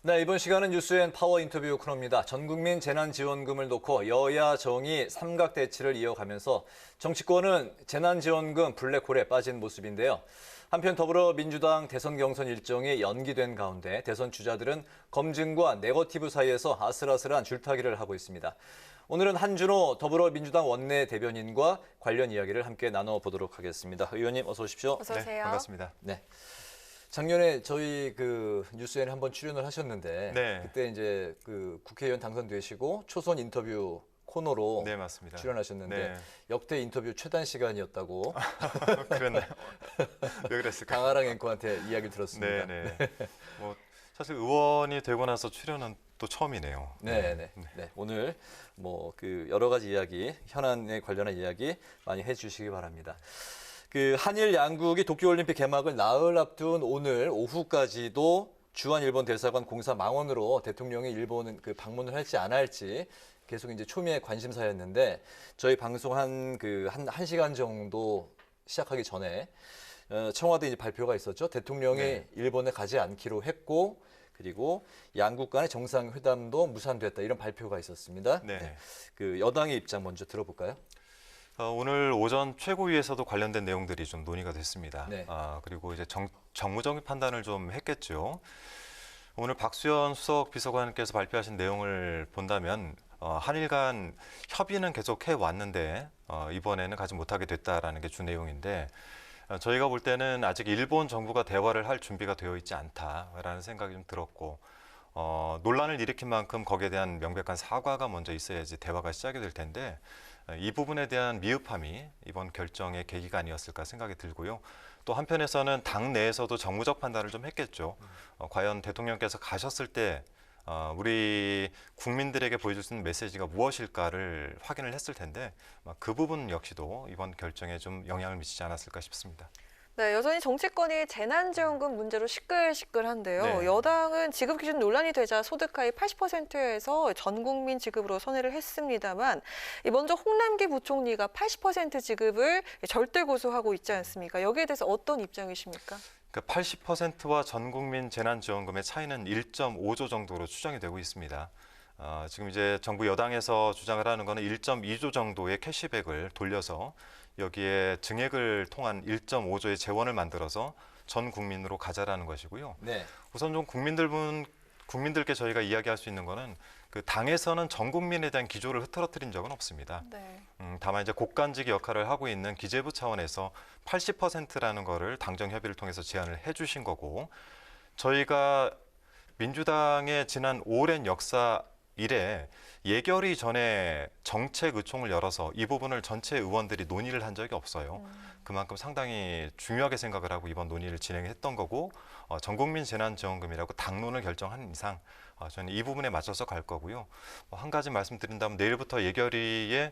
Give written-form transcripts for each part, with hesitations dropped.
네, 이번 시간은 뉴스엔 파워 인터뷰 코너입니다. 전국민 재난지원금을 놓고 여야 정의 삼각대치를 이어가면서 정치권은 재난지원금 블랙홀에 빠진 모습인데요. 한편 더불어민주당 대선 경선 일정이 연기된 가운데 대선 주자들은 검증과 네거티브 사이에서 아슬아슬한 줄타기를 하고 있습니다. 오늘은 한준호 더불어민주당 원내대변인과 관련 이야기를 함께 나눠보도록 하겠습니다. 의원님 어서 오십시오. 어서 오세요. 네, 반갑습니다. 네. 작년에 저희 뉴스에는 한번 출연을 하셨는데 네. 그때 이제 국회의원 당선되시고 초선 인터뷰 코너로 네, 맞습니다. 출연하셨는데 네. 역대 인터뷰 최단 시간이었다고 그랬나요? 왜 그랬을까요? 강아랑 앵커한테 이야기 들었습니다. 네. 뭐 사실 의원이 되고 나서 출연은 또 처음이네요. 네. 오늘 여러 가지 이야기, 현안에 관련한 이야기 많이 해주시기 바랍니다. 한일 양국이 도쿄올림픽 개막을 나흘 앞둔 오늘 오후까지도 주한 일본 대사관 공사 망원으로 대통령이 일본 방문을 할지 안 할지 계속 이제 초미의 관심사였는데 저희 방송 한 1시간 정도 시작하기 전에 청와대 이제 발표가 있었죠. 대통령이 네. 일본에 가지 않기로 했고 그리고 양국 간의 정상회담도 무산됐다 이런 발표가 있었습니다. 네. 여당의 입장 먼저 들어볼까요? 오늘 오전 최고위에서도 관련된 내용들이 좀 논의가 됐습니다. 네. 그리고 이제 정무적인 판단을 좀 했겠죠. 오늘 박수현 수석 비서관께서 발표하신 내용을 본다면 한일 간 협의는 계속 해왔는데 이번에는 가지 못하게 됐다라는 게 주 내용인데 저희가 볼 때는 아직 일본 정부가 대화를 할 준비가 되어 있지 않다라는 생각이 좀 들었고 논란을 일으킨 만큼 거기에 대한 명백한 사과가 먼저 있어야지 대화가 시작이 될 텐데 이 부분에 대한 미흡함이 이번 결정의 계기가 아니었을까 생각이 들고요. 또 한편에서는 당 내에서도 정무적 판단을 좀 했겠죠. 과연 대통령께서 가셨을 때 우리 국민들에게 보여줄 수 있는 메시지가 무엇일까를 확인을 했을 텐데 그 부분 역시도 이번 결정에 좀 영향을 미치지 않았을까 싶습니다. 네, 여전히 정치권이 재난지원금 문제로 시끌시끌한데요. 네. 여당은 지급 기준 논란이 되자 소득하위 80%에서 전 국민 지급으로 선회를 했습니다만 먼저 홍남기 부총리가 80% 지급을 절대 고수하고 있지 않습니까? 여기에 대해서 어떤 입장이십니까? 그러니까 80%와 전 국민 재난지원금의 차이는 1.5조 정도로 추정이 되고 있습니다. 지금 이제 정부 여당에서 주장을 하는 거는 1.2조 정도의 캐시백을 돌려서 여기에 증액을 통한 1.5조의 재원을 만들어서 전 국민으로 가자라는 것이고요. 네. 우선 좀 국민들께 저희가 이야기할 수 있는 거는 당에서는 전 국민에 대한 기조를 흐트러뜨린 적은 없습니다. 네. 다만 이제 곡간직 역할을 하고 있는 기재부 차원에서 80%라는 거를 당정 협의를 통해서 제안을 해주신 거고 저희가 민주당의 지난 오랜 역사 이래 예결위 전에 정책 의총을 열어서 이 부분을 전체 의원들이 논의를 한 적이 없어요. 그만큼 상당히 중요하게 생각을 하고 이번 논의를 진행했던 거고 전국민 재난지원금이라고 당론을 결정한 이상 저는 이 부분에 맞춰서 갈 거고요. 한 가지 말씀드린다면 내일부터 예결위에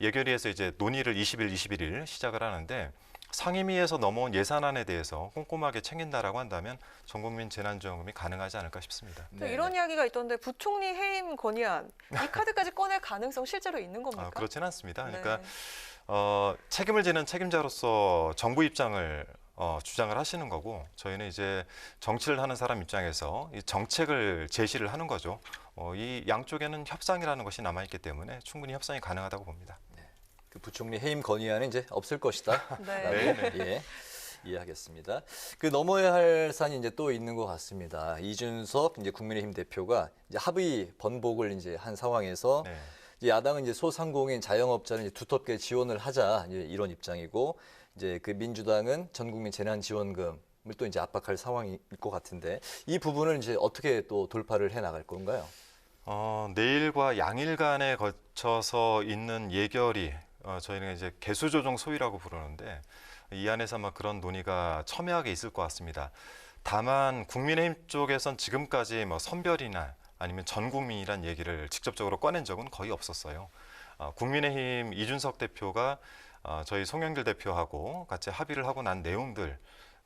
예결위에서 이제 논의를 20일, 21일 시작을 하는데 상임위에서 넘어온 예산안에 대해서 꼼꼼하게 챙긴다라고 한다면 전국민 재난지원금이 가능하지 않을까 싶습니다. 네. 이런 이야기가 있던데 부총리 해임 건의안 이 카드까지 꺼낼 가능성 실제로 있는 겁니까? 그렇지는 않습니다. 네. 그러니까 책임을 지는 책임자로서 정부 입장을 주장을 하시는 거고 저희는 이제 정치를 하는 사람 입장에서 이 정책을 제시를 하는 거죠. 이 양쪽에는 협상이라는 것이 남아있기 때문에 충분히 협상이 가능하다고 봅니다. 부총리 해임 건의안은 이제 없을 것이다. 네. 예, 이해하겠습니다. 넘어야 할 산이 이제 또 있는 것 같습니다. 이준석 이제 국민의힘 대표가 이제 합의 번복을 이제 한 상황에서 네. 이제 야당은 이제 소상공인 자영업자를 이제 두텁게 지원을 하자 이제 이런 입장이고 이제 민주당은 전국민 재난지원금을 또 이제 압박할 상황일 것 같은데 이 부분을 이제 어떻게 또 돌파를 해 나갈 건가요? 내일과 양일간에 거쳐서 있는 예결위 저희는 이제 개수조정 소위라고 부르는데 이 안에서 아마 그런 논의가 첨예하게 있을 것 같습니다. 다만 국민의힘 쪽에선 지금까지 뭐 선별이나 아니면 전 국민이란 얘기를 직접적으로 꺼낸 적은 거의 없었어요. 국민의힘 이준석 대표가 저희 송영길 대표하고 같이 합의를 하고 난 내용들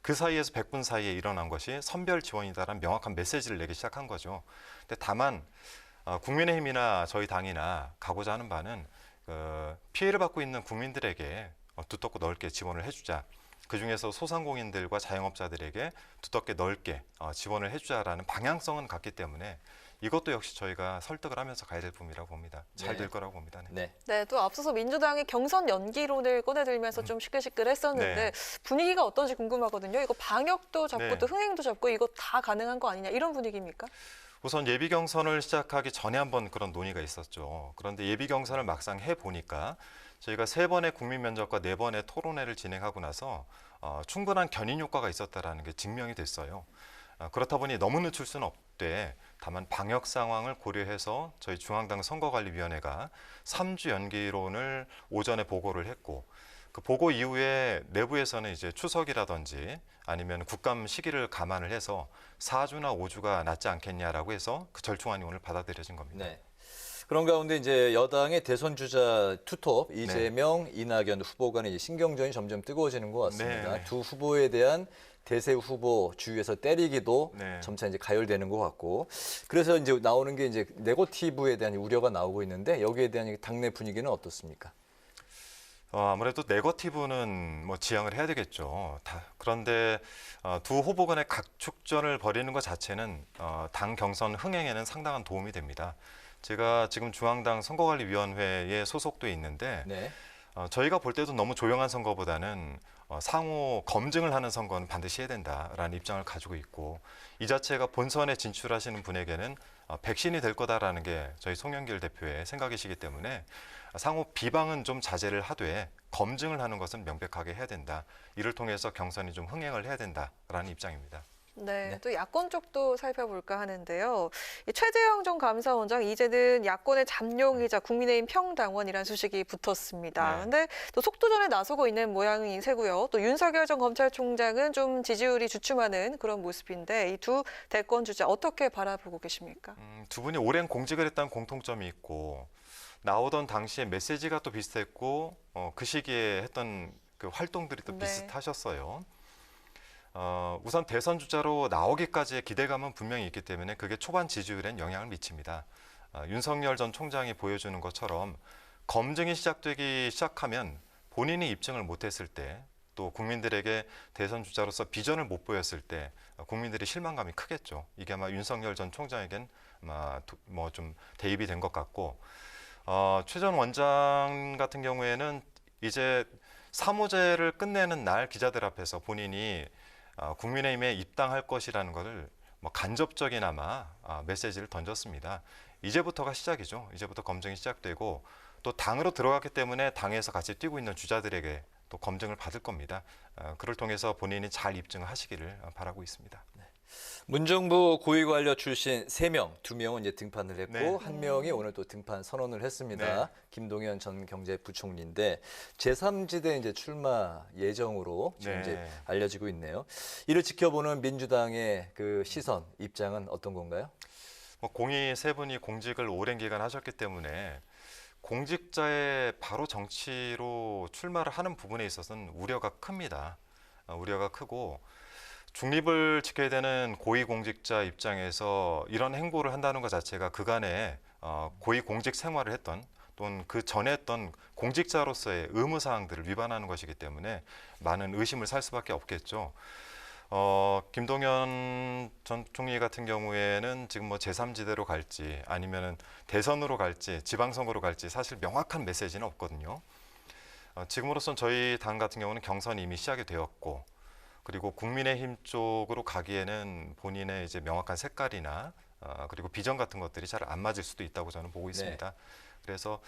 그 사이에서 100분 사이에 일어난 것이 선별 지원이다라는 명확한 메시지를 내기 시작한 거죠. 근데 다만 국민의힘이나 저희 당이나 가고자 하는 바는 피해를 받고 있는 국민들에게 두텁고 넓게 지원을 해주자. 그중에서 소상공인들과 자영업자들에게 두텁게 넓게 지원을 해주자라는 방향성은 같기 때문에 이것도 역시 저희가 설득을 하면서 가야 될 부분이라고 봅니다. 잘 될 거라고 봅니다. 네. 네, 또 앞서서 민주당이 경선 연기론을 꺼내들면서 좀 시끌시끌했었는데 분위기가 어떤지 궁금하거든요. 이거 방역도 잡고 또 흥행도 잡고 이거 다 가능한 거 아니냐 이런 분위기입니까? 우선 예비 경선을 시작하기 전에 한번 그런 논의가 있었죠. 그런데 예비 경선을 막상 해보니까 저희가 3번의 국민 면접과 4번의 토론회를 진행하고 나서 충분한 견인 효과가 있었다라는 게 증명이 됐어요. 그렇다 보니 너무 늦출 수는 없되 다만 방역 상황을 고려해서 저희 중앙당 선거관리위원회가 3주 연기론을 오전에 보고를 했고 그 보고 이후에 내부에서는 이제 추석이라든지 아니면 국감 시기를 감안을 해서 4주나 5주가 낫지 않겠냐라고 해서 그 절충안이 오늘 받아들여진 겁니다. 네. 그런 가운데 이제 여당의 대선 주자 투톱 이재명, 이낙연 후보 간의 이제 신경전이 점점 뜨거워지는 것 같습니다. 네. 두 후보에 대한 대세 후보 주위에서 때리기도 네. 점차 이제 가열되는 것 같고, 그래서 이제 나오는 게 이제 네거티브에 대한 우려가 나오고 있는데 여기에 대한 당내 분위기는 어떻습니까? 아무래도 네거티브는 뭐 지양을 해야 되겠죠. 그런데 두 후보 간의 각축전을 벌이는 것 자체는 당 경선 흥행에는 상당한 도움이 됩니다. 제가 지금 중앙당 선거관리위원회에 소속돼 있는데 네. 저희가 볼 때도 너무 조용한 선거보다는 상호 검증을 하는 선거는 반드시 해야 된다라는 입장을 가지고 있고 이 자체가 본선에 진출하시는 분에게는 백신이 될 거다라는 게 저희 송영길 대표의 생각이시기 때문에 상호 비방은 좀 자제를 하되 검증을 하는 것은 명백하게 해야 된다. 이를 통해서 경선이 좀 흥행을 해야 된다라는 입장입니다. 네, 또 야권 쪽도 살펴볼까 하는데요. 이 최재형 전 감사원장 이제는 야권의 잠룡이자 국민의힘 평당원이라는 소식이 붙었습니다. 그런데 또 속도전에 나서고 있는 모양이세고요. 또 윤석열 전 검찰총장은 좀 지지율이 주춤하는 그런 모습인데 이 두 대권 주자 어떻게 바라보고 계십니까? 두 분이 오랜 공직을 했다는 공통점이 있고 나오던 당시에 메시지가 또 비슷했고 그 시기에 했던 그 활동들이 또 비슷하셨어요. 우선 대선 주자로 나오기까지의 기대감은 분명히 있기 때문에 그게 초반 지지율엔 영향을 미칩니다. 윤석열 전 총장이 보여주는 것처럼 검증이 시작하면 본인이 입증을 못했을 때 또 국민들에게 대선 주자로서 비전을 못 보였을 때 국민들의 실망감이 크겠죠. 이게 아마 윤석열 전 총장에겐 아마 뭐 좀 대입이 된 것 같고 최 전 원장 같은 경우에는 이제 사무제를 끝내는 날 기자들 앞에서 본인이 국민의힘에 입당할 것이라는 것을 뭐 간접적이나마 메시지를 던졌습니다. 이제부터가 시작이죠. 이제부터 검증이 시작되고 또 당으로 들어갔기 때문에 당에서 같이 뛰고 있는 주자들에게 또 검증을 받을 겁니다. 그를 통해서 본인이 잘 입증을 하시기를 바라고 있습니다. 문정부 고위관료 출신 3명, 2명은 이제 등판을 했고 네. 1명이 오늘 또 등판 선언을 했습니다. 네. 김동연 전 경제부총리인데 제3지대 이제 출마 예정으로 지금 이제 알려지고 있네요. 이를 지켜보는 민주당의 그 시선, 입장은 어떤 건가요? 공이 3분이 공직을 오랜 기간 하셨기 때문에 공직자의 바로 정치로 출마를 하는 부분에 있어서는 우려가 큽니다. 우려가 크고 중립을 지켜야 되는 고위공직자 입장에서 이런 행보를 한다는 것 자체가 그간에 고위공직 생활을 했던 또는 그 전에 했던 공직자로서의 의무사항들을 위반하는 것이기 때문에 많은 의심을 살 수밖에 없겠죠. 김동연 전 총리 같은 경우에는 지금 뭐 제3지대로 갈지 아니면은 대선으로 갈지 지방선거로 갈지 사실 명확한 메시지는 없거든요. 지금으로선 저희 당 같은 경우는 경선이 이미 시작이 되었고 그리고 국민의힘 쪽으로 가기에는 본인의 이제 명확한 색깔이나 그리고 비전 같은 것들이 잘 안 맞을 수도 있다고 저는 보고 있습니다. 그래서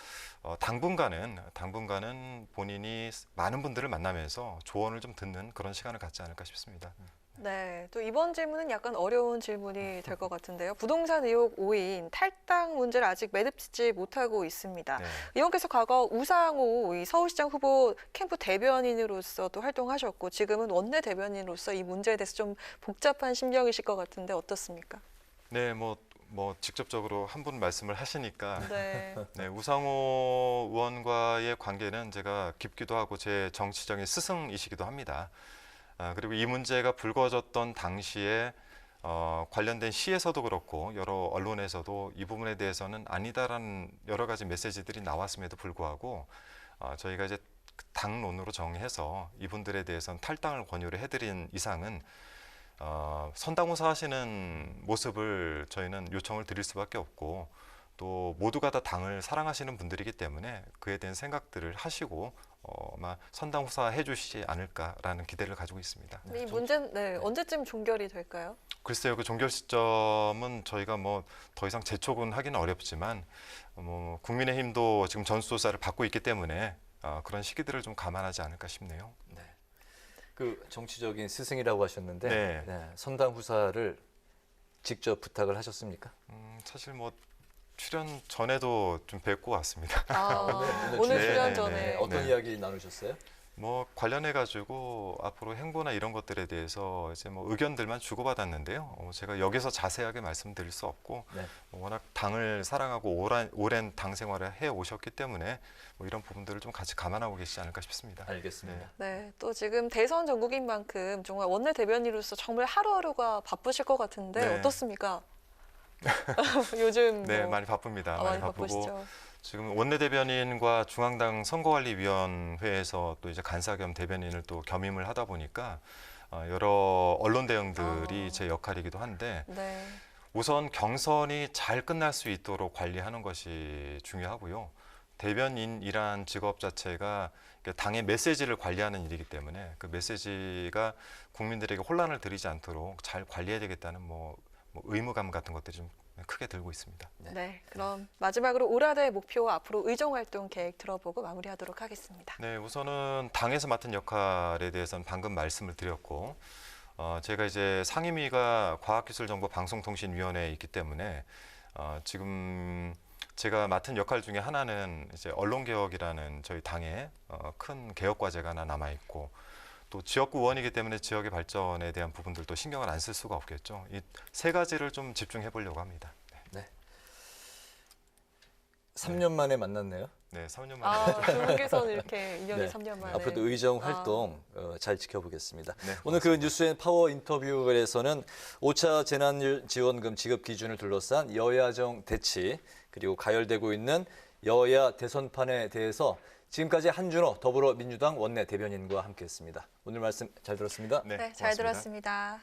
당분간은 본인이 많은 분들을 만나면서 조언을 좀 듣는 그런 시간을 갖지 않을까 싶습니다. 네, 또 이번 질문은 약간 어려운 질문이 될 것 같은데요. 부동산 의혹 5인 탈당 문제를 아직 매듭짓지 못하고 있습니다. 네. 의원께서 과거 우상호 이 서울시장 후보 캠프 대변인으로서도 활동하셨고 지금은 원내 대변인으로서 이 문제에 대해서 좀 복잡한 심경이실 것 같은데 어떻습니까? 네, 뭐 직접적으로 한 분 말씀을 하시니까 네. 네, 우상호 의원과의 관계는 제가 깊기도 하고 제 정치적인 스승이시기도 합니다. 그리고 이 문제가 불거졌던 당시에 관련된 시에서도 그렇고 여러 언론에서도 이 부분에 대해서는 아니다라는 여러 가지 메시지들이 나왔음에도 불구하고 저희가 이제 당론으로 정해서 이분들에 대해서는 탈당을 권유를 해드린 이상은 선당후사 하시는 모습을 저희는 요청을 드릴 수밖에 없고 또 모두가 다 당을 사랑하시는 분들이기 때문에 그에 대한 생각들을 하시고 아마 선당후사 해주시지 않을까라는 기대를 가지고 있습니다. 이 문제는 언제쯤 종결이 될까요? 글쎄요, 그 종결 시점은 저희가 뭐 더 이상 재촉은 하기는 어렵지만 국민의힘도 지금 전수조사를 받고 있기 때문에 그런 시기들을 좀 감안하지 않을까 싶네요. 네. 그 정치적인 스승이라고 하셨는데 네. 네, 선당 후사를 직접 부탁을 하셨습니까? 사실 뭐 출연 전에도 좀 뵙고 왔습니다. 오늘 네, 출연 네, 전에 네. 어떤 네. 이야기 나누셨어요? 뭐 관련해 가지고 앞으로 행보나 이런 것들에 대해서 이제 뭐 의견들만 주고받았는데요. 제가 여기서 자세하게 말씀드릴 수 없고 네. 워낙 당을 사랑하고 오랜 당 생활을 해 오셨기 때문에 뭐 이런 부분들을 좀 같이 감안하고 계시지 않을까 싶습니다. 알겠습니다. 네, 또 지금 대선 전국인 만큼 정말 원내 대변인으로서 정말 하루하루가 바쁘실 것 같은데 네. 어떻습니까? 요즘 네, 뭐 많이 바쁩니다. 많이 많이 바쁘고 바쁘시죠. 지금 원내대변인과 중앙당 선거관리위원회에서 또 이제 간사 겸 대변인을 또 겸임을 하다 보니까 여러 언론 대응들이 제 역할이기도 한데 네. 우선 경선이 잘 끝날 수 있도록 관리하는 것이 중요하고요. 대변인이란 직업 자체가 당의 메시지를 관리하는 일이기 때문에 그 메시지가 국민들에게 혼란을 드리지 않도록 잘 관리해야 되겠다는 뭐 의무감 같은 것들이 좀 크게 들고 있습니다. 네, 그럼 마지막으로 올한해 목표와 앞으로 의정활동 계획 들어보고 마무리하도록 하겠습니다. 네, 우선은 당에서 맡은 역할에 대해서는 방금 말씀을 드렸고 제가 이제 상임위가 과학기술정보방송통신위원회에 있기 때문에 지금 제가 맡은 역할 중에 하나는 이제 언론개혁이라는 저희 당의 큰 개혁 과제가 하나 남아 있고 또 지역구 의원이기 때문에 지역의 발전에 대한 부분들도 신경을 안 쓸 수가 없겠죠. 이 세 가지를 좀 집중해 보려고 합니다. 네. 3년 만에 만났네요. 네, 3년 만에. 조국에서는 이렇게 인연이 네. 3년 만에. 앞으로도 의정 활동 잘 지켜보겠습니다. 네, 오늘 그 뉴스엔 파워 인터뷰에서는 5차 재난지원금 지급 기준을 둘러싼 여야정 대치 그리고 가열되고 있는 여야 대선판에 대해서 지금까지 한준호 더불어민주당 원내 대변인과 함께했습니다. 오늘 말씀 잘 들었습니다. 네, 잘 고맙습니다. 들었습니다.